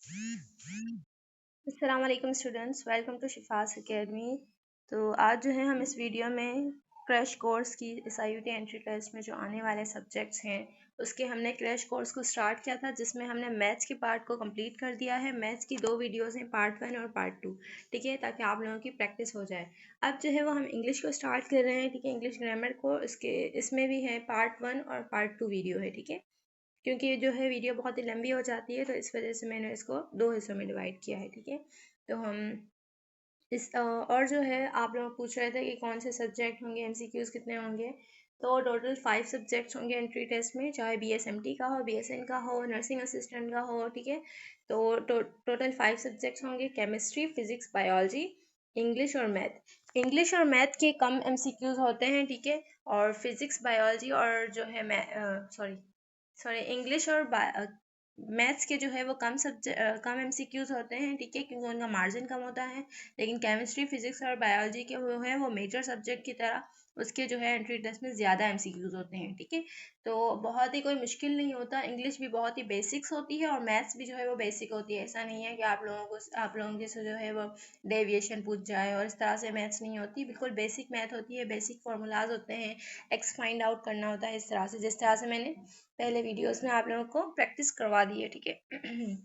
अस्सलाम वालेकुम students, welcome to शिफास academy. तो आज जो है हम इस वीडियो में क्रैश कोर्स की SIUT एंट्री टेस्ट में जो आने वाले सब्जेक्ट्स हैं उसके हमने क्रैश कोर्स को स्टार्ट किया था, जिसमें हमने मैथ्स के पार्ट को कंप्लीट कर दिया है। मैथ्स की 2 वीडियोस हैं, पार्ट 1 और पार्ट 2, ठीक है, ताकि आप लोगों की प्रैक्टिस हो जाए। अब जो है वो हम इंग्लिश को स्टार्ट कर रहे हैं, ठीक है। इंग्लिश ग्रामर को इसमें भी है पार्ट 1 और पार्ट 2 वीडियो है, ठीक है। क्योंकि ये जो है वीडियो बहुत ही लंबी हो जाती है, तो इस वजह से मैंने इसको 2 हिस्सों में डिवाइड किया है, ठीक है। तो हम और जो है आप लोग पूछ रहे थे कि कौन से सब्जेक्ट होंगे, MCQs कितने होंगे। तो टोटल 5 सब्जेक्ट्स होंगे एंट्री टेस्ट में, चाहे BSMT का हो, BSN का हो, नर्सिंग असिस्टेंट का हो, ठीक है। तो टोटल 5 सब्जेक्ट्स होंगे: केमिस्ट्री, फिजिक्स, बायोलॉजी, इंग्लिश और मैथ। इंग्लिश और मैथ के कम MCQs होते हैं, ठीक है। और फिजिक्स, बायोलॉजी और जो है सॉरी सॉरी इंग्लिश और मैथ्स के जो है वो कम MCQs होते हैं, ठीक है, क्योंकि उनका मार्जिन कम होता है। लेकिन केमिस्ट्री, फिजिक्स और बायोलॉजी के वो है वो मेजर सब्जेक्ट की तरह उसके जो है एंट्री टेस्ट में ज़्यादा MCQs होते हैं, ठीक है। तो बहुत ही कोई मुश्किल नहीं होता। इंग्लिश भी बहुत ही बेसिक्स होती है और मैथ्स भी जो है वो बेसिक होती है। ऐसा नहीं है कि आप लोगों के से जो है वो डेविएशन पूछ जाए, और इस तरह से मैथ्स नहीं होती। बिल्कुल बेसिक मैथ होती है, बेसिक फार्मूलाज होते हैं, एक्स फाइंड आउट करना होता है, इस तरह से जिस तरह से मैंने पहले वीडियोस में आप लोगों को प्रैक्टिस करवा दी है, ठीक है।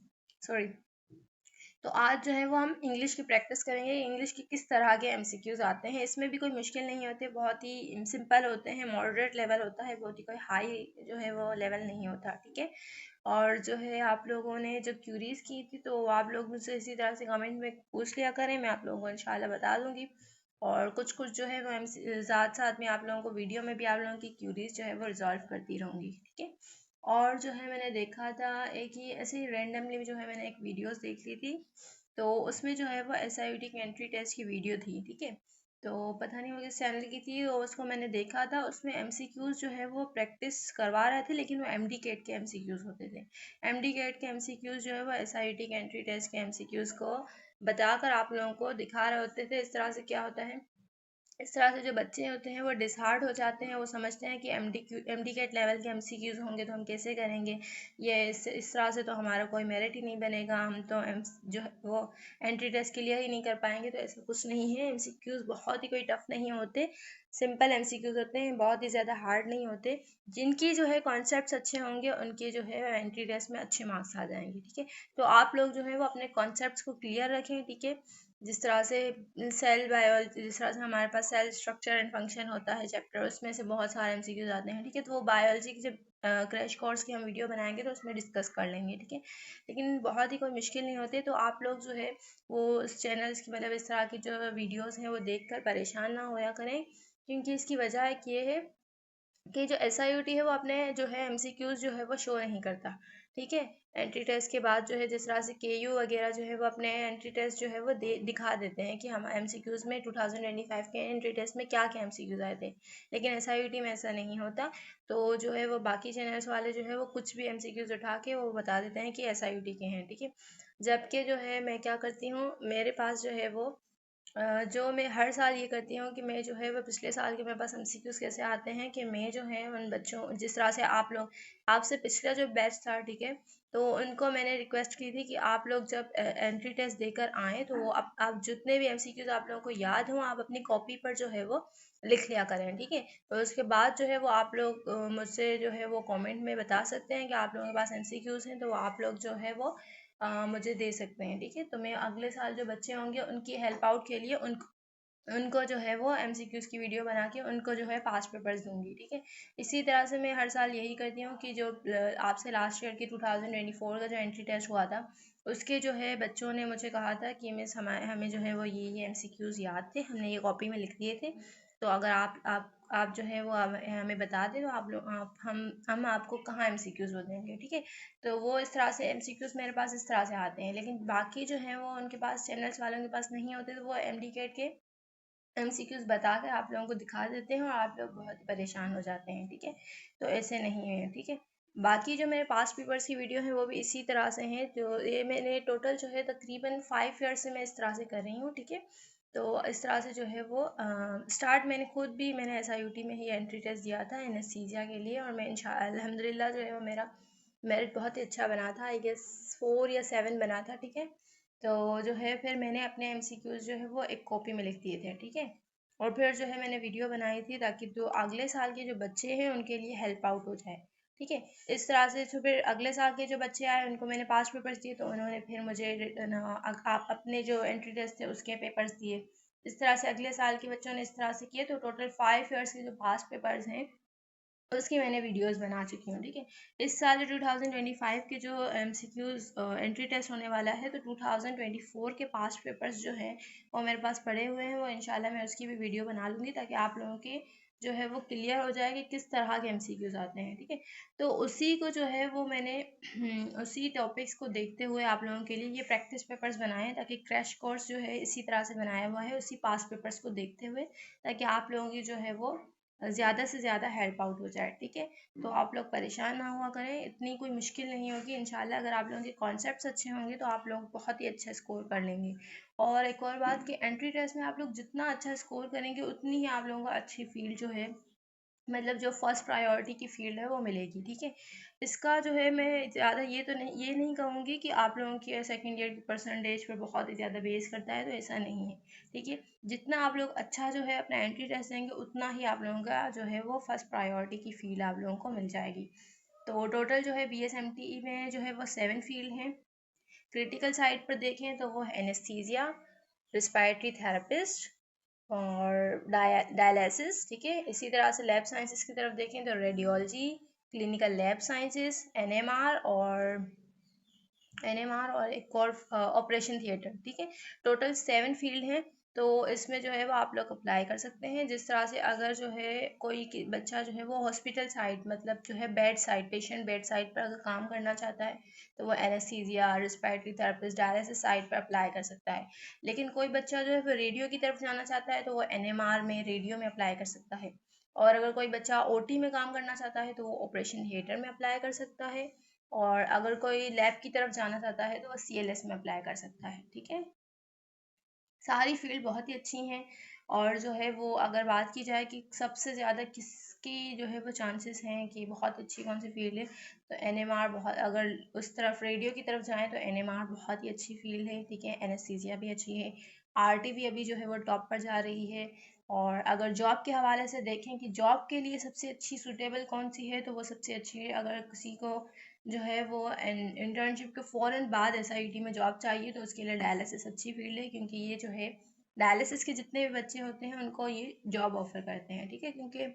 सॉरी। तो आज जो है वो हम इंग्लिश की प्रैक्टिस करेंगे। इंग्लिश की किस तरह के MCQs आते हैं, इसमें भी कोई मुश्किल नहीं होते, बहुत ही सिंपल होते हैं, मॉडरेट लेवल होता है, बहुत ही कोई हाई जो है वो लेवल नहीं होता, ठीक है। और जो है आप लोगों ने जो क्यूरीज की थी, तो आप लोग मुझसे इसी तरह से कमेंट में पूछ लिया करें, मैं आप लोगों को इंशाल्लाह बता दूंगी। और कुछ कुछ जो है वो साथ साथ में आप लोगों को वीडियो में भी आप लोगों की क्यूरीज जो है वो रिजॉल्व करती रहूँगी, ठीक है। और जो है मैंने देखा था एक ही ऐसे ही रैंडमली जो है मैंने एक वीडियोस देख ली थी, तो उसमें जो है वो SIUT की एंट्री टेस्ट की वीडियो थी, ठीक है। तो पता नहीं वो किस चैनल की थी, और उसको मैंने देखा था। उसमें MCQs जो है वो प्रैक्टिस करवा रहे थे, लेकिन वो MD कैट के MCQs होते थे। MD कैट के MCQs जो है वो SIUT के एंट्री टेस्ट के MCQs को बताकर आप लोगों को दिखा रहे होते थे। इस तरह से क्या होता है, इस तरह से जो बच्चे होते हैं वो डिसहार्ड हो जाते हैं। वो समझते हैं कि MD कैट लेवल के MCQs होंगे तो हम कैसे करेंगे, ये इस तरह से तो हमारा कोई मेरिट ही नहीं बनेगा, हम तो जो है वो एंट्री टेस्ट क्लियर ही नहीं कर पाएंगे। तो ऐसा कुछ नहीं है, MCQs बहुत ही कोई टफ नहीं होते, सिंपल MCQs होते हैं, बहुत ही ज़्यादा हार्ड नहीं होते। जिनकी जो है कॉन्सेप्ट्स अच्छे होंगे उनके जो है एंट्री टेस्ट में अच्छे मार्क्स आ जाएंगे, ठीक है। तो आप लोग जो है वो अपने कॉन्सेप्ट्स को क्लियर रखें, ठीक है। जिस तरह से सेल बायोलॉजी, जिस तरह से हमारे पास सेल स्ट्रक्चर एंड फंक्शन होता है चैप्टर, उसमें से बहुत सारे MCQs आते हैं, ठीक है। तो वो बायोलॉजी की जब क्रैश कोर्स की हम वीडियो बनाएंगे तो उसमें डिस्कस कर लेंगे, ठीक है। लेकिन बहुत ही कोई मुश्किल नहीं होते। तो आप लोग जो है वो इस चैनल्स की मतलब इस तरह की जो वीडियोस हैं वो देखकर परेशान ना होया करें, क्योंकि इसकी वजह एक ये है कि जो SIUT है वो अपने जो है MCQs जो है वो शो नहीं करता, ठीक है। एंट्री टेस्ट के बाद जो है जिस तरह से KU वगैरह जो है वो अपने एंट्री टेस्ट जो है वो दिखा देते हैं कि हम MCQs में 2025 के एंट्री टेस्ट में क्या क्या MCQs आए थे, लेकिन SIUT में ऐसा नहीं होता। तो जो है वो बाकी चैनल्स वाले जो है वो कुछ भी MCQs उठा के वो बता देते हैं कि SIUT के हैं, ठीक है। जबकि जो है मैं क्या करती हूँ, मेरे पास जो है वो जो मैं हर साल ये करती हूँ कि मैं जो है वो पिछले साल के मेरे पास MCQs कैसे आते हैं कि मैं जो है उन बच्चों, जिस तरह से आप लोग, आपसे पिछला जो बैच था, ठीक है, तो उनको मैंने रिक्वेस्ट की थी कि आप लोग जब एंट्री टेस्ट देकर आएँ तो वो आप जितने भी MCQs आप लोगों को याद हों, आप अपनी कॉपी पर जो है वो लिख लिया करें, ठीक है। तो उसके बाद जो है वो आप लोग मुझसे जो है वो कमेंट में बता सकते हैं कि आप लोगों के पास MCQs हैं, तो आप लोग जो है वो मुझे दे सकते हैं, ठीक है। तो मैं अगले साल जो बच्चे होंगे उनकी हेल्प आउट के लिए उनको जो है वो MCQs की वीडियो बना के उनको जो है पास पेपर्स दूंगी, ठीक है। इसी तरह से मैं हर साल यही करती हूँ कि जो आपसे लास्ट ईयर की 2024 का जो एंट्री टेस्ट हुआ था, उसके जो है बच्चों ने मुझे कहा था कि मिस हमें जो है वो ये MCQs याद थे, हमने ये कॉपी में लिख दिए थे। तो अगर आप जो है वो हमें बता दें तो आप लोग आप हम आपको कहाँ MCQs वो देंगे, ठीक है। तो वो इस तरह से MCQs मेरे पास इस तरह से आते हैं। लेकिन बाकी जो है वो उनके पास, चैनल्स वालों के पास नहीं होते, तो वो MD कैट के MCQs बता कर आप लोगों को दिखा देते हैं और आप लोग बहुत ही परेशान हो जाते हैं, ठीक है। तो ऐसे नहीं है, ठीक है। बाकी जो मेरे पास पेपर्स की वीडियो है वो भी इसी तरह से हैं, जो ये मैंने टोटल जो है तकरीबन 5 ईयर से मैं इस तरह से कर रही हूँ, ठीक है। तो इस तरह से जो है वो स्टार्ट मैंने खुद भी मैंने SIUT में ही एंट्री टेस्ट दिया था एनेस्थीसिया के लिए, और मैं अल्हम्दुलिल्लाह जो है वो मेरा मेरिट बहुत ही अच्छा बना था, आई गेस 4 या 7 बना था, ठीक है। तो जो है फिर मैंने अपने एमसीक्यूज जो है वो एक कॉपी में लिख दिए थे, ठीक है। और फिर जो है मैंने वीडियो बनाई थी ताकि जो अगले साल के जो बच्चे हैं उनके लिए हेल्प आउट हो जाए, ठीक है। इस तरह से तो फिर अगले साल के जो बच्चे आए उनको मैंने पास्ट पेपर्स दिए, तो उन्होंने फिर मुझे आप अपने जो एंट्री टेस्ट थे उसके पेपर्स दिए। इस तरह से अगले साल के बच्चों ने इस तरह से किए, तो टोटल 5 ईयर्स के जो पास्ट पेपर्स हैं उसकी मैंने वीडियोस बना चुकी हूँ, ठीक है। इस साल 2025 के जो एमसीक्यूज एंट्री टेस्ट होने वाला है, तो 2024 के पास्ट पेपर्स जो हैं वो मेरे पास पड़े हुए हैं, वो इंशाल्लाह मैं उसकी भी वीडियो बना लूँगी ताकि आप लोगों के जो है वो क्लियर हो जाए कि किस तरह के एमसीक्यूज आते हैं, ठीक है। तो उसी को जो है वो मैंने उसी टॉपिक्स को देखते हुए आप लोगों के लिए ये प्रैक्टिस पेपर्स बनाए हैं, ताकि क्रैश कोर्स जो है इसी तरह से बनाया हुआ है, उसी पास्ट पेपर्स को देखते हुए, ताकि आप लोगों की जो है वो ज़्यादा से ज़्यादा हेल्प आउट हो जाए, ठीक है। तो आप लोग परेशान ना हुआ करें, इतनी कोई मुश्किल नहीं होगी इंशाल्लाह। अगर आप लोगों के कॉन्सेप्ट्स अच्छे होंगे तो आप लोग बहुत ही अच्छा स्कोर कर लेंगे। और एक और बात कि एंट्री टेस्ट में आप लोग जितना अच्छा स्कोर करेंगे उतनी ही आप लोगों को अच्छी फील्ड जो है, मतलब जो फर्स्ट प्रायोरिटी की फील्ड है वो मिलेगी, ठीक है। इसका जो है मैं ज़्यादा ये नहीं कहूँगी कि आप लोगों की सेकेंड ईयर की परसेंटेज पर बहुत ही ज़्यादा बेस करता है, तो ऐसा नहीं है, ठीक है। जितना आप लोग अच्छा जो है अपना एंट्री टेस्ट देंगे उतना ही आप लोगों का जो है वो फर्स्ट प्रायोरिटी की फील्ड आप लोगों को मिल जाएगी। तो टोटल जो है BSMTE में जो है वो 7 फील्ड हैं। क्रिटिकल साइड पर देखें तो वो है एनेस्थीसिया, रिस्पायरेटरी थेरेपिस्ट और डायलिसिस, ठीक है। इसी तरह से लैब साइंसेस की तरफ देखें तो radiology, clinical lab sciences, NMR और एक और ऑपरेशन थिएटर, ठीक है। टोटल 7 फील्ड हैं। तो इसमें जो है वो आप लोग अप्लाई कर सकते हैं। जिस तरह से अगर जो है कोई बच्चा जो है वो हॉस्पिटल साइड, मतलब जो है bed side, patient bed side पर अगर काम करना चाहता है तो वो anaesthesia, respiratory therapist, dialysis side पर अप्लाई कर सकता है। लेकिन कोई बच्चा जो है वो रेडियो की तरफ जाना चाहता है तो वो एनएमआर में, रेडियो में अप्लाई कर सकता है। और अगर कोई बच्चा ओटी में काम करना चाहता है तो वो ऑपरेशन थिएटर में अप्लाई कर सकता है। और अगर कोई लैब की तरफ जाना चाहता है तो वो CLS में अप्लाई कर सकता है, ठीक है। सारी फील्ड बहुत ही अच्छी हैं। और जो है वो अगर बात की जाए कि सबसे ज़्यादा किसकी जो है वो चांसेस हैं कि बहुत अच्छी कौन सी फील्ड है, तो एनएमआर बहुत, अगर उस तरफ रेडियो की तरफ जाएं तो एनएमआर बहुत ही अच्छी फील्ड है, ठीक है। एनेस्थीसिया भी अच्छी है, आरटी भी अभी जो है वो टॉप पर जा रही है। और अगर जॉब के हवाले से देखें कि जॉब के लिए सबसे अच्छी सूटेबल कौन सी है, तो वो सबसे अच्छी है अगर किसी को जो है वो इंटर्नशिप के फ़ौरन बाद SIUT में जॉब चाहिए तो उसके लिए डायलिसिस अच्छी फील्ड है, क्योंकि ये जो है डायलिसिस के जितने भी बच्चे होते हैं उनको ये जॉब ऑफर करते हैं, ठीक है। क्योंकि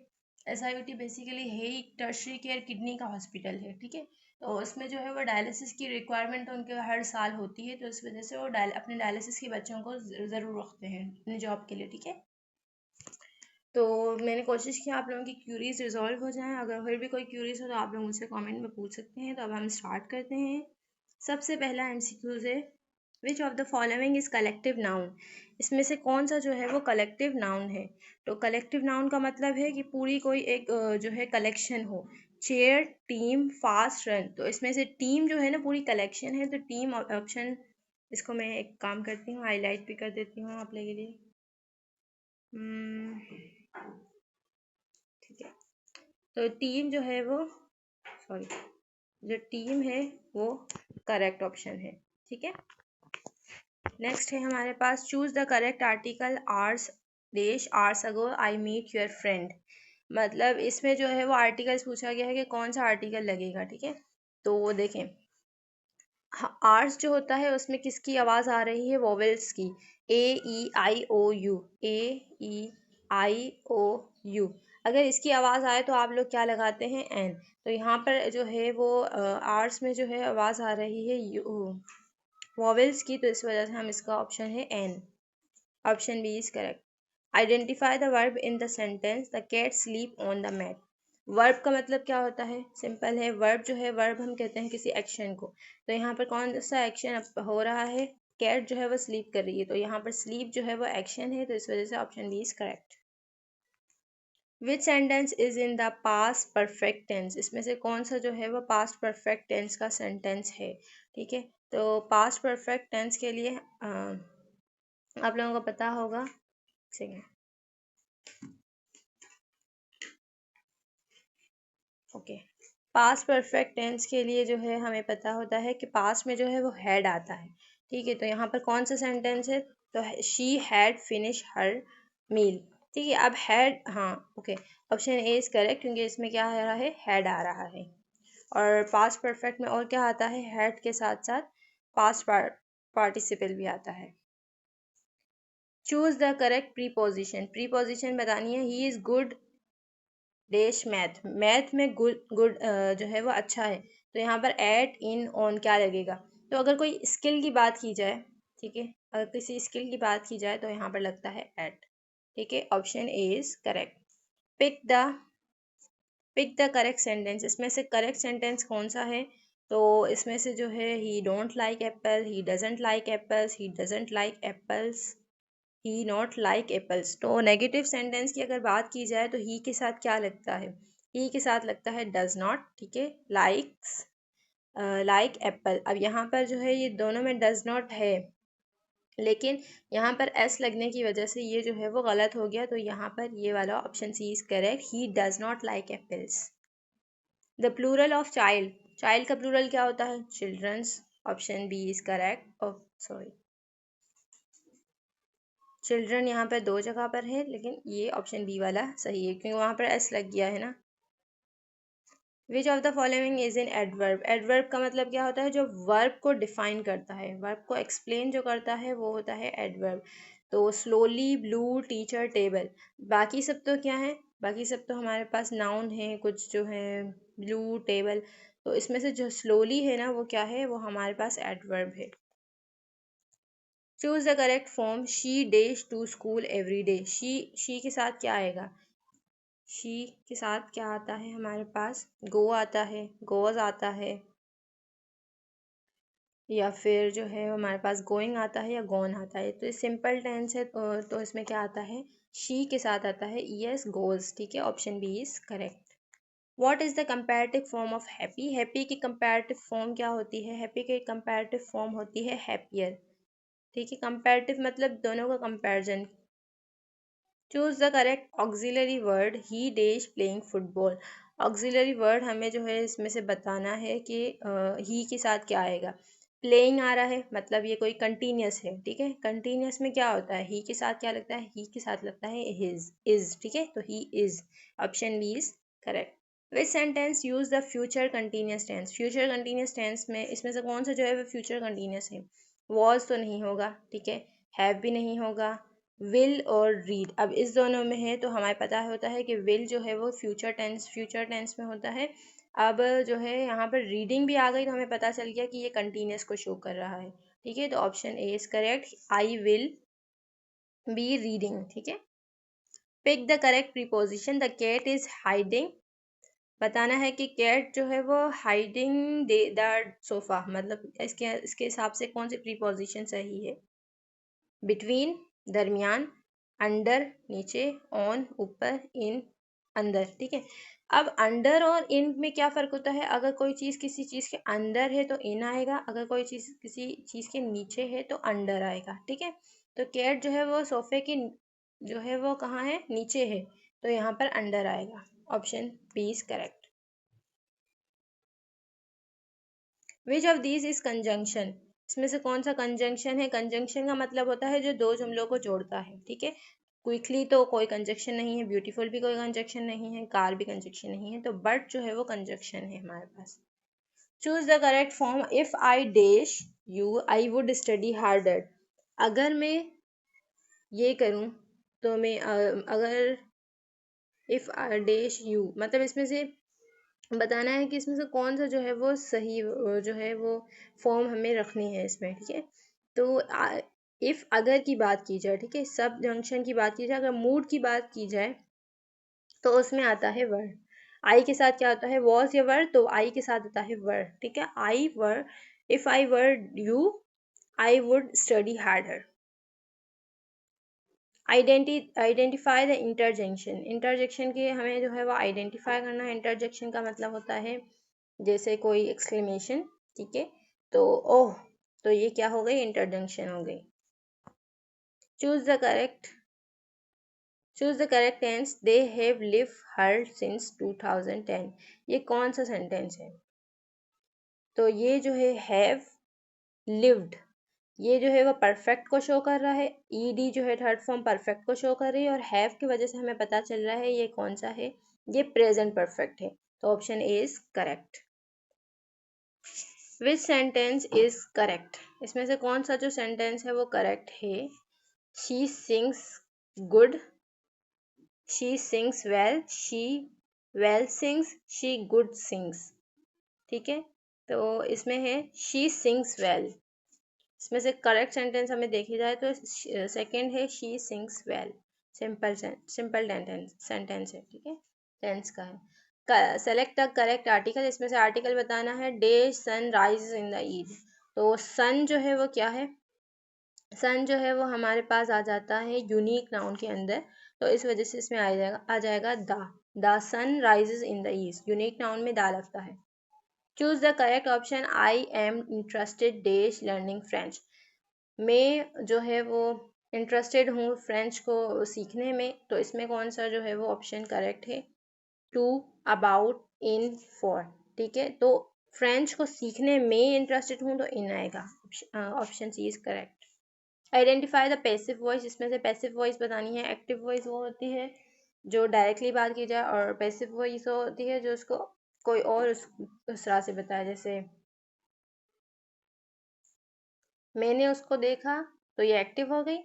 SIUT बेसिकली है ही टर्शरी केयर किडनी का हॉस्पिटल है, ठीक है। तो उसमें जो है वो डायलिसिस की रिक्वायरमेंट उनके हर साल होती है, तो इस वजह से वो अपने डायलिसिस के बच्चों को ज़रूर रखते हैं अपने जॉब के लिए, ठीक है। तो मैंने कोशिश की आप लोगों की क्यूरीज रिजॉल्व हो जाएं। अगर फिर भी कोई क्यूरीज हो तो आप लोग मुझसे कमेंट में पूछ सकते हैं। तो अब हम स्टार्ट करते हैं। सबसे पहला MCQ है, which of the following is collective noun. इसमें से कौन सा जो है वो कलेक्टिव नाउन है। तो कलेक्टिव नाउन का मतलब है कि पूरी कोई एक जो है कलेक्शन हो। Chair, team, fast, run. तो इसमें से टीम जो है ना पूरी कलेक्शन है, तो टीम ऑप्शन, इसको मैं एक काम करती हूँ, हाईलाइट भी कर देती हूँ आप लोगों के लिए। ठीक है, तो टीम जो है वो, सॉरी, जो टीम है वो करेक्ट ऑप्शन है, ठीक है। नेक्स्ट है हमारे पास, choose the correct article, years dash years ago I meet your friend. मतलब इसमें जो है वो आर्टिकल्स पूछा गया है कि कौन सा आर्टिकल लगेगा, ठीक है। तो वो देखें, आर्स जो होता है उसमें किसकी आवाज़ आ रही है, वोवेल्स की, AEIOU, AEIOU। अगर इसकी आवाज़ आए तो आप लोग क्या लगाते हैं, एन। तो यहाँ पर जो है वो आर्स में जो है आवाज़ आ रही है वोवेल्स की, तो इस वजह से हम इसका ऑप्शन है an. Option B is correct. Identify the verb in the sentence, the cat sleep on the mat. Verb का मतलब क्या होता है, सिंपल है। वर्ब जो है, वर्ब हम कहते हैं किसी एक्शन को। तो यहाँ पर कौन सा एक्शन हो रहा है, कैट जो है वो स्लीप कर रही है, तो यहाँ पर स्लीप जो है वो एक्शन है, तो इस वजह से option B is correct. Which sentence is in the past perfect tense. इसमें से कौन सा जो है वो पास्ट परफेक्ट टेंस का सेंटेंस है, ठीक है। तो पास्ट परफेक्ट टेंस के लिए आप लोगों को पता होगा, ठीक है, ओके। पास्ट परफेक्ट टेंस के लिए जो है हमें पता होता है कि पास्ट में जो है वो हैड आता है, ठीक है। तो यहाँ पर कौन सा सेंटेंस है, तो शी हैड फिनिश हर मील, ठीक है। अब हैड, हाँ okay, option A is correct क्योंकि इसमें क्या आ रहा है, हैड आ रहा है। और पास्ट परफेक्ट में और क्या आता है, हैड के साथ साथ पास्ट पार्टिसिपल भी आता है। Choose the correct preposition, preposition बतानी है। He is good dash math, math में गुड गुड जो है वो अच्छा है, तो यहाँ पर एट इन ऑन क्या लगेगा। तो अगर कोई स्किल की बात की जाए, ठीक है, अगर किसी स्किल की बात की जाए तो यहाँ पर लगता है एट, ठीक है। Option A is correct. Pick the pick the correct sentence, इसमें से करेक्ट सेंटेंस कौन सा है, तो इसमें से जो है ही don't like Apple, he doesn't like apples, he doesn't like apples, he not like apples. तो नेगेटिव सेंटेंस की अगर बात की जाए तो ही के साथ क्या लगता है, ही के साथ लगता है डज नॉट, ठीक है। लाइक्स लाइक एप्पल, अब यहाँ पर जो है ये दोनों में डज नॉट है, लेकिन यहाँ पर एस लगने की वजह से ये जो है वो गलत हो गया, तो यहाँ पर ये वाला option C is correct, he does not like apples. The plural of child, child का प्लूरल क्या होता है, childrens, option B is correct. Sorry, children यहाँ पर दो जगह पर है, लेकिन ये ऑप्शन बी वाला सही है क्योंकि वहाँ पर एस लग गया है ना। विच of the following is in adverb, adverb का मतलब क्या होता है, जो वर्ब को डिफाइन करता है, वर्ब को एक्सप्लेन जो करता है वो होता है एडवर्ब। तो स्लोली, ब्लू, टीचर, टेबल, बाकी सब तो क्या है, बाकी सब तो हमारे पास नाउन है कुछ जो है, ब्लू, टेबल, तो इसमें से जो स्लोली है ना वो क्या है, वो हमारे पास एडवर्ब है। Choose the correct form, she days to school every day, she के साथ क्या आएगा, शी के साथ क्या आता है हमारे पास, गो आता है, गोज आता है, या फिर जो है हमारे पास गोइंग आता है या गोन आता है। तो सिंपल टेंस है तो इसमें क्या आता है, शी के साथ आता है यस गोज, ठीक है। Option B is correct. What is the comparative form of happy, happy की कंपैरेटिव फॉर्म क्या होती है, हैप्पी की कंपैरेटिव फॉर्म होती है हैप्पियर, ठीक है। कंपैरेटिव मतलब दोनों का comparison. Choose the correct auxiliary word, he days playing football, auxiliary word हमें जो है इसमें से बताना है कि ही के साथ क्या आएगा। प्लेइंग आ रहा है मतलब ये कोई कंटिन्यूस है, ठीक है। कंटिन्यूस में क्या होता है, ही के साथ क्या लगता है, ही के साथ लगता है हिज, इज, ठीक है। तो he is, option B is correct. Which sentence use the future continuous tense, future continuous tense में इसमें से कौन सा जो है वो फ्यूचर कंटिन्यूस है, वॉज तो नहीं होगा, ठीक है, हैव भी नहीं होगा, विल और रीड, अब इस दोनों में है तो हमें पता होता है कि विल जो है वो फ्यूचर टेंस में होता है। अब जो है यहाँ पर रीडिंग भी आ गई तो हमें पता चल गया कि ये कंटिन्यूस को शो कर रहा है, ठीक है। तो option A is correct, I will be reading, ठीक है। Pick the correct preposition, the cat is hiding, बताना है कि कैट जो है वो हाइडिंग द सोफा, मतलब इसके हिसाब से कौन सी प्रीपोजिशन सही है। बिटवीन दरमियान, अंडर नीचे, ऑन ऊपर, इन अंदर, ठीक है। अब अंडर और इन में क्या फ़र्क होता है, अगर कोई चीज़ किसी चीज़ के अंदर है तो इन आएगा, अगर कोई चीज़ किसी चीज़ के नीचे है तो अंडर आएगा, ठीक है। तो कैट जो है वो सोफे की जो है वो कहाँ है, नीचे है, तो यहाँ पर अंडर आएगा। Option B is correct. Which of these is conjunction, इसमें से कौन सा कंजंक्शन है, कंजंक्शन का मतलब होता है जो दो जुमलों को जोड़ता है, ठीक है। क्विकली तो कोई कंजंक्शन नहीं है, ब्यूटीफुल भी कोई कंजंक्शन नहीं है, कार भी कंजंक्शन नहीं है, तो बट जो है वो कंजंक्शन है हमारे पास। Choose the correct form, if I dash you I would study harder, अगर मैं ये करूँ तो मैं अगर इफ आई डैश यू, मतलब इसमें से बताना है कि इसमें से कौन सा जो है वो सही जो है वो फॉर्म हमें रखनी है इसमें, ठीक है। तो इफ अगर की बात की जाए, ठीक है, सब जंक्शन की बात की जाए, अगर मूड की बात की जाए तो उसमें आता है वर्ड, आई के साथ क्या होता है, वॉज या वर्ड, तो आई के साथ आता है वर्ड, ठीक है। I were, if I were you I would study harder. Identify the interjection, interjection के हमें जो है वो आइडेंटिफाई करना है। इंटरजेक्शन का मतलब होता है जैसे कोई एक्सक्लेमेशन, ठीक है, तो ओह, तो ये क्या हो गई, इंटरजेक्शन हो गई। Choose the correct choose the correct tense, they have live here since 2010। ये कौन सा सेंटेंस है? तो ये जो है हैव लिव्ड, ये जो है वो परफेक्ट को शो कर रहा है, ईडी जो है थर्ड फॉर्म परफेक्ट को शो कर रही है, और हैव की वजह से हमें पता चल रहा है ये कौन सा है, ये प्रेजेंट परफेक्ट है। तो option A is correct. Which sentence is correct? इसमें से कौन सा जो सेंटेंस है वो करेक्ट है? She sings good, she sings well, she well sings, she good sings. ठीक है, तो इसमें है शी सिंग्स वेल। इसमें से करेक्ट सेंटेंस हमें देखी जाए तो सेकंड है she sings well. Simple sentence है, ठीक है, टेंस का है। सेलेक्ट द करेक्ट आर्टिकल, इसमें से आर्टिकल बताना है। The sun rise in the east, तो सन जो है वो क्या है? सन जो है वो हमारे पास आ जाता है यूनिक नाउन के अंदर, तो इस वजह से इसमें आ जाएगा the sun rises in the east. Unique noun में दा लगता है। Choose the correct option. I am interested dash learning French. मैं जो है वो इंटरेस्टेड हूँ फ्रेंच को सीखने में, तो इसमें कौन सा जो है वो ऑप्शन करेक्ट है? To, about, in, for. ठीक है, तो फ्रेंच को सीखने में इंटरेस्टेड हूँ तो इन आएगा। Option C is correct. Identify the passive voice, इसमें से पैसिव वॉइस बतानी है। एक्टिव वॉइस वो होती है जो डायरेक्टली बात की जाए, और पैसिव वॉइस वो होती है जो उसको कोई और उस तरह से बताया। जैसे मैंने उसको देखा, तो ये एक्टिव हो गई,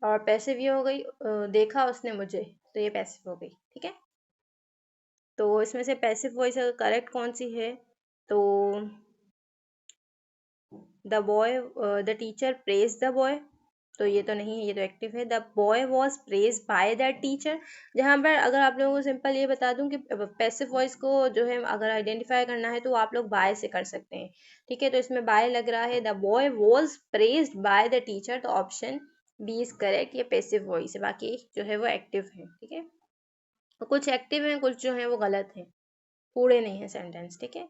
और पैसिव ये हो गई देखा उसने मुझे, तो ये पैसिव हो गई। ठीक है, तो इसमें से पैसिव वॉइस करेक्ट कौन सी है? तो the boy, the teacher praise the boy, तो ये तो नहीं है, ये तो एक्टिव है। The boy was praise by the teacher. जहाँ पर अगर आप लोगों को सिंपल ये बता दूं कि पैसिव वॉइस को जो है अगर आइडेंटिफाई करना है तो आप लोग बाय से कर सकते हैं। ठीक है, तो इसमें बाय लग रहा है। The boy was praised by the teacher, तो ऑप्शन बी इज करेक्ट। ये पैसिव वॉइस है, बाकी जो है वो एक्टिव है। ठीक है, तो कुछ एक्टिव हैं, कुछ जो है वो गलत है, पूरे नहीं है सेंटेंस। ठीक है,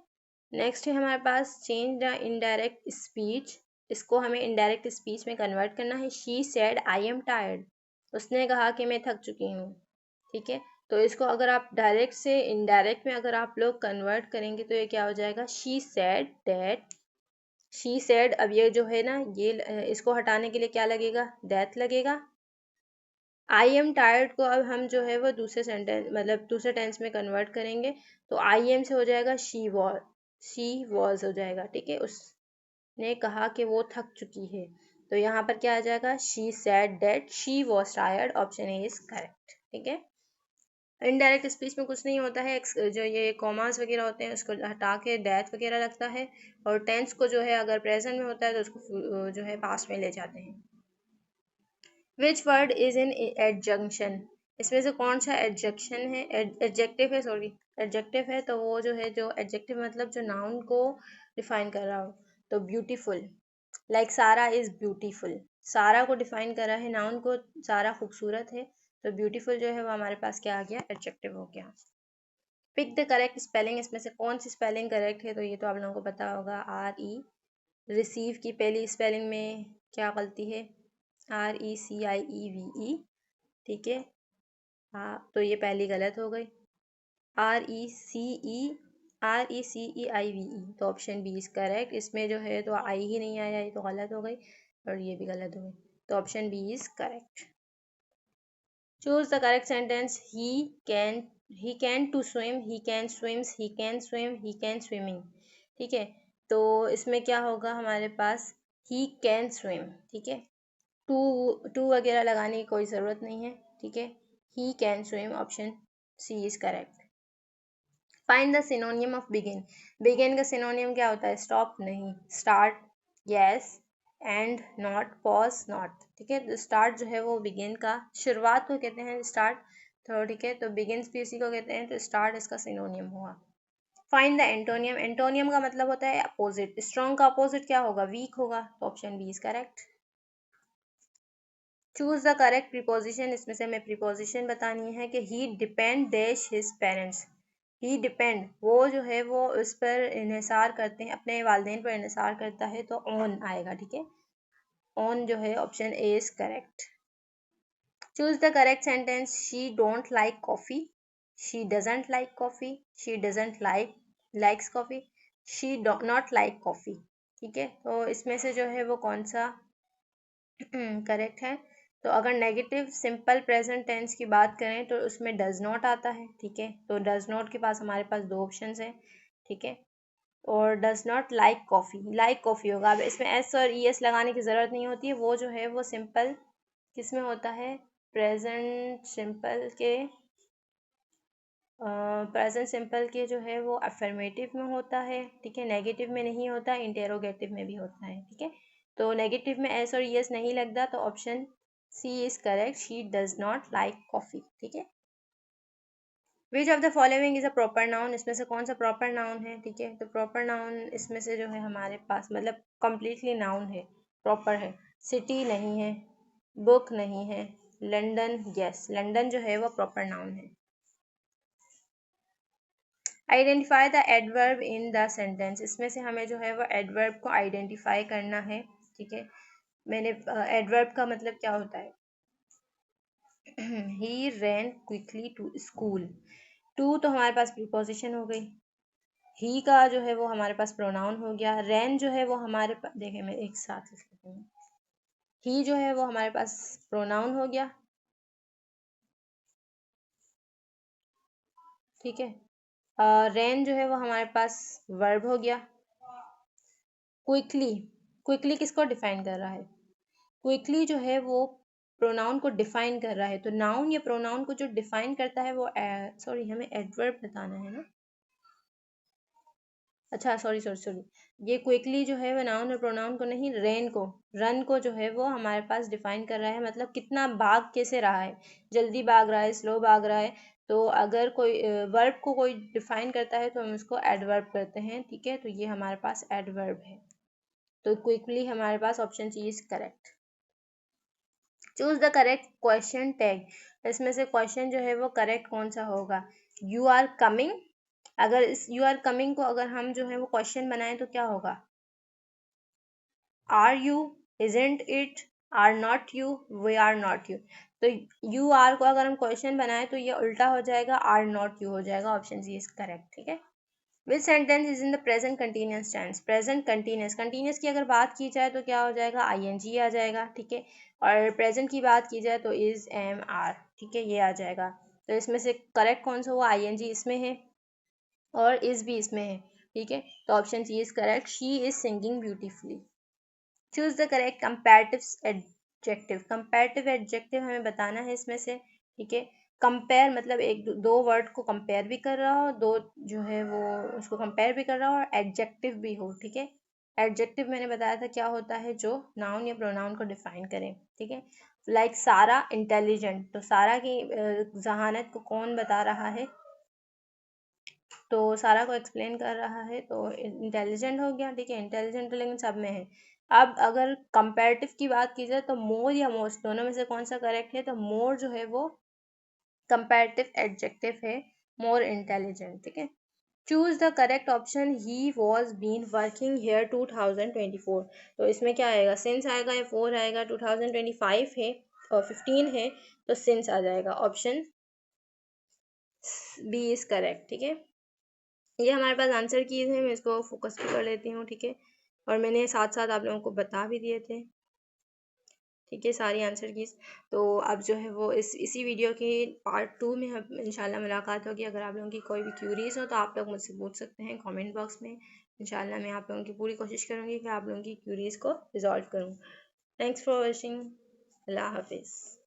नेक्स्ट है हमारे पास चेंज द इनडायरेक्ट स्पीच। इसको हमें इनडायरेक्ट स्पीच में कन्वर्ट करना है। She said I am tired, उसने कहा कि मैं थक चुकी हूँ। ठीक है, तो इसको अगर आप डायरेक्ट से इनडायरेक्ट में अगर आप लोग कन्वर्ट करेंगे तो ये क्या हो जाएगा? She said that, she said, अब ये जो है ना ये इसको हटाने के लिए क्या लगेगा? दैट लगेगा। आई एम टायर्ड को अब हम जो है वो दूसरे सेंटेंस मतलब दूसरे टेंस में कन्वर्ट करेंगे, तो आई एम से हो जाएगा शी वॉज हो जाएगा। ठीक है, उसने कहा कि वो थक चुकी है, तो यहाँ पर क्या आ जाएगा? She said that she was tired. Option A is correct. ठीक है, इनडायरेक्ट स्पीच में कुछ नहीं होता है, जो ये कॉमास वगैरह होते हैं उसको हटा के दैट वगैरह लगता है, और टेंस को जो है अगर प्रेजेंट में होता है तो उसको जो है पास्ट में ले जाते हैं। विच वर्ड इज इन एडजंक्शन, इसमें से कौन सा एडजेक्शन है? एडजेक्टिव है, सॉरी एडजेक्टिव है, तो वो जो है जो एडजेक्टिव मतलब जो नाउन को डिफाइन कर रहा हो। तो ब्यूटीफुल, लाइक सारा इज ब्यूटीफुल, सारा को डिफाइन कर रहा है नाउन को, सारा खूबसूरत है, तो ब्यूटीफुल जो है वो हमारे पास क्या आ गया? एडजेक्टिव हो गया। पिक द करेक्ट स्पेलिंग, इसमें से कौन सी स्पेलिंग करेक्ट है? तो ये तो आप लोगों को पता होगा, आर ई। रिसीव की पहली स्पेलिंग में क्या गलती है? RECIEVE। ठीक है, हाँ, तो ये पहली गलत हो गई। RECEIVE, तो ऑप्शन बी इज करेक्ट। इसमें जो है तो आई ही नहीं आया, ये तो गलत हो गई, और ये भी गलत हो गई, तो option B is correct. Choose the correct sentence. He can to swim, he can swims, he can swim, he can swimming. ठीक है, तो इसमें क्या होगा हमारे पास? ही कैन स्विम। ठीक है, टू वगैरह लगाने की कोई ज़रूरत नहीं है। ठीक है, he can swim, option C is correct. Find the synonym of begin, begin का सिनोनियम क्या होता है? स्टॉप नहीं, start, yes, end, not, pause, not. ठीक है, तो स्टार्ट जो है वो बिगिन का शुरुआत को कहते हैं स्टार्ट, तो ठीक है, तो बिगिन भी उसी को कहते हैं, तो स्टार्ट इसका सिनोनियम हुआ। फाइंड द एंटोनियम, एंटोनियम का मतलब होता है अपोजिट, स्ट्रॉन्ग का अपोजिट क्या होगा? वीक होगा, तो option B is correct. Choose the correct preposition, इसमें से हमें प्रीपोजिशन बतानी है कि he depend dash his parents. He depend, वो जो है वो उस पर इन्हिसार करते हैं, अपने वालिदैन पर इन्हिसार करता है, तो ऑन आएगा। ठीक है, ऑन जो है option A is correct. Choose the correct sentence. She don't like coffee, she doesn't like coffee, she doesn't likes coffee, she not like coffee. ठीक है, तो इसमें से जो है वो कौन सा करेक्ट है? तो अगर नेगेटिव सिंपल प्रेजेंट टेंस की बात करें तो उसमें डज नॉट आता है. ठीक है, तो डज नॉट के पास हमारे पास दो ऑप्शंस हैं. ठीक है, और does not like coffee, like coffee होगा. अब इसमें एस और ई एस लगाने की ज़रूरत नहीं होती है, वो जो है वो सिंपल किस में होता है? प्रेजेंट सिंपल के प्रेजेंट सिंपल के जो है वो अफर्मेटिव में होता है. ठीक है, नेगेटिव में नहीं होता, इंटेरोगेटिव में भी होता है. ठीक है, तो नेगेटिव में एस और यस नहीं लगता, तो option C is correct. She does not like coffee. ठीक है, which of the following is a proper noun. इसमें से कौन सा प्रॉपर नाउन है? ठीक है, तो प्रॉपर नाउन इसमें से जो है हमारे पास मतलब कम्प्लीटली नाउन है, प्रॉपर है. सिटी नहीं है, बुक नहीं है, लंदन, यस लंदन जो है वो प्रॉपर नाउन है. Identify the adverb in the sentence. इसमें से हमें जो है वो एडवर्ब को आइडेंटिफाई करना है. ठीक है, मैंने एडवर्ब का मतलब क्या होता है? ही रैन क्विकली टू स्कूल. टू तो हमारे पास प्रीपोजिशन हो गई, ही का जो है वो हमारे पास प्रोनाउन हो गया, रैन जो है वो हमारे पास, देखें मैं एक साथ लिख लेती हूँ, ही जो है वो हमारे पास प्रोनाउन हो गया. ठीक है, रैन जो है वो हमारे पास वर्ब हो गया. क्विकली, क्विकली किसको डिफाइन कर रहा है? क्विकली जो है वो प्रोनाउन को डिफाइन कर रहा है. तो नाउन या प्रोनाउन को जो डिफाइन करता है वो सॉरी हमें एडवर्ब बताना है ना. अच्छा सॉरी सॉरी सॉरी, ये क्विकली जो है वो नाउन और प्रोनाउन को नहीं, रेन को, रन को जो है वो हमारे पास डिफाइन कर रहा है. मतलब कितना भाग कैसे रहा है, जल्दी भाग रहा है, स्लो भाग रहा है. तो अगर कोई वर्ब को कोई डिफाइन करता है तो हम उसको एडवर्ब करते हैं. ठीक है, तो ये हमारे पास एडवर्ब है. तो क्विकली हमारे पास option C is correct. Choose the correct question tag. इसमें से क्वेश्चन जो है वो करेक्ट कौन सा होगा? You are coming. अगर इस यू आर कमिंग को अगर हम जो है वो क्वेश्चन बनाएं तो क्या होगा? Are you, isn't it, are not you, we are not you. तो यू आर को अगर हम क्वेश्चन बनाएं तो ये उल्टा हो जाएगा, आर नॉट यू हो जाएगा. Option C is correct. ठीक है, which sentence is in the present continuous tense. Present continuous, continuous की अगर बात की जाए तो क्या हो जाएगा? आईएनजी आ जाएगा. ठीक है, और प्रेजेंट की बात की जाए तो इज एम आर. ठीक है, ये आ जाएगा. तो इसमें से करेक्ट कौन सा हुआ? आईएनजी इसमें है और इज भी इसमें है. ठीक है, तो option C is correct. She is singing beautifully. Choose the correct comparative adjective. Comparative adjective हमें बताना है इसमें से. ठीक है, कंपेयर मतलब एक दो वर्ड को कंपेयर भी कर रहा हो, दो जो है वो उसको कंपेयर भी कर रहा हो, और एडजेक्टिव भी हो. ठीक है, एडजेक्टिव मैंने बताया था क्या होता है, जो नाउन या प्रोनाउन को डिफाइन करें. ठीक है, लाइक सारा इंटेलिजेंट, तो सारा की जहानत को कौन बता रहा है? तो सारा को एक्सप्लेन कर रहा है, तो इंटेलिजेंट हो गया. ठीक है, इंटेलिजेंट तो लेकिन सब में है. अब अगर कंपैरेटिव की बात की जाए तो मोर या मोस्ट दोनों में से कौन सा करेक्ट है? तो मोर जो है वो कंपैरेटिव एडजेक्टिव है, मोर इंटेलिजेंट. ठीक है, choose the correct option. He was been working here 2024. तो इसमें क्या आएगा? सिंस आएगा या फोर आएगा? 2025 है और 15 है, तो सिंस आ जाएगा. Option B is correct. ठीक है, ये हमारे पास आंसर कीज है, मैं इसको फोकस भी कर लेती हूँ. ठीक है, और मैंने साथ साथ आप लोगों को बता भी दिए थे. ठीक है, सारी आंसर कीज. तो अब जो है वो इसी वीडियो के पार्ट 2 में हम इंशाल्लाह मुलाकात होगी. अगर आप लोगों की कोई भी क्यूरीज हो तो आप लोग मुझसे पूछ सकते हैं कमेंट बॉक्स में. इंशाल्लाह मैं आप लोगों की पूरी कोशिश करूँगी कि आप लोगों की क्यूरीज को रिजॉल्व करूँ. Thanks for watching. अल्लाह हाफिज़.